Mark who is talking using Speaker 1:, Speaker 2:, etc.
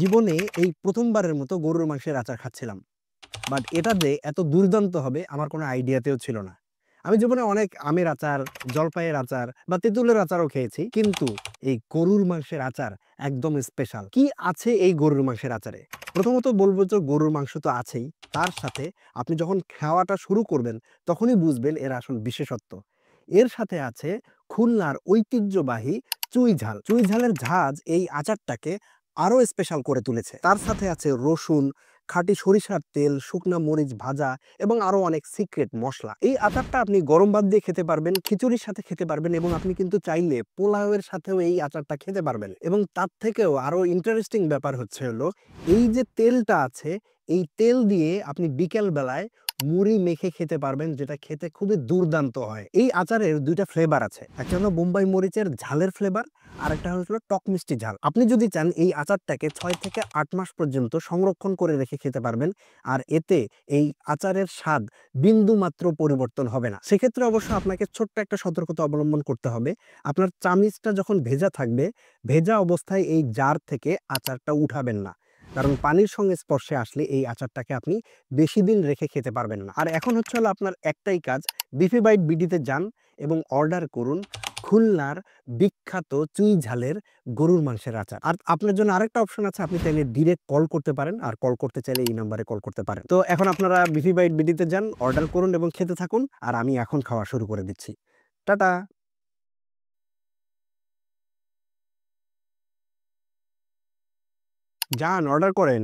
Speaker 1: জীবনে এই প্রথমবারের মতো গরুর মাংসের আচার খাচ্ছিলাম। বাট এটা যে এত দুর্দান্ত হবে আমার কোনো আইডিয়াতেও ছিল না। আমি জীবনে অনেক আমের আচার, জলপাইয়ের আচার বা তেঁতুলের আচারও খেয়েছি, কিন্তু এই গরুর মাংসের আচার একদম স্পেশাল। কি আছে এই গরুর মাংসের আচারে? প্রথমত বলবো যে গরুর মাংস তো আছেই, তার সাথে আপনি যখন খাওয়াটা শুরু করবেন তখনই বুঝবেন এর আসল বিশেষত্ব। এর সাথে আছে খুলনার ঐতিহ্যবাহী চুই ঝাল। চুই ঝালের ঝাঁজ এই আচারটাকে আরো স্পেশাল করে তুলেছে। তার সাথে আছে রসুন, খাঁটি সরিষার তেল, শুকনা মরিচ ভাজা এবং আরো অনেক সিক্রেট মশলা। এই আচারটা আপনি গরম ভাত দিয়ে খেতে পারবেন, খিচুড়ির সাথে খেতে পারবেন এবং আপনি কিন্তু চাইলে পোলাওয়ের সাথেও এই আচারটা খেতে পারবেন। এবং তার থেকেও আরো ইন্টারেস্টিং ব্যাপার হলো এই যে তেলটা আছে, এই তেল দিয়ে আপনি বিকেল বেলায় মুড়ি মেখে খেতে পারবেন, যেটা খেতে খুবই দুর্দান্ত হয়। এই আচারের দুইটা ফ্লেভার আছে, একটা হলো বোম্বাই মরিচের ঝালের ফ্লেভার, আর একটা হলো টক মিষ্টি ঝাল। আপনি যদি চান এই আচারটাকে 6 থেকে 8 মাস পর্যন্ত সংরক্ষণ করে রেখে খেতে পারবেন, আর এতে এই আচারের স্বাদ বিন্দু মাত্র পরিবর্তন হবে না। সেক্ষেত্রে অবশ্য আপনাকে ছোট্ট একটা সতর্কতা অবলম্বন করতে হবে। আপনার চামিচটা যখন ভেজা থাকবে, ভেজা অবস্থায় এই জার থেকে আচারটা উঠাবেন না, কারণ পানির সঙ্গে স্পর্শে আসলে এই আচারটাকে আপনি বেশি দিন রেখে খেতে পারবেন না। আর এখন হলো আপনার একটাই কাজ, বিফি বাইট বিডিতে যান এবং অর্ডার করুন খুলনার বিখ্যাত চুই ঝালের গরুর মাংসের আচার। আর আপনার জন্য আরেকটা অপশন আছে, আপনি চাইলে ডিরেক্ট কল করতে পারেন, আর কল করতে চাইলে এই নাম্বারে কল করতে পারেন। তো এখন আপনারা বিফি বাইট বিডিতে যান, অর্ডার করুন এবং খেতে থাকুন, আর আমি এখন খাওয়া শুরু করে দিচ্ছি। টাটা। যান, অর্ডার করেন।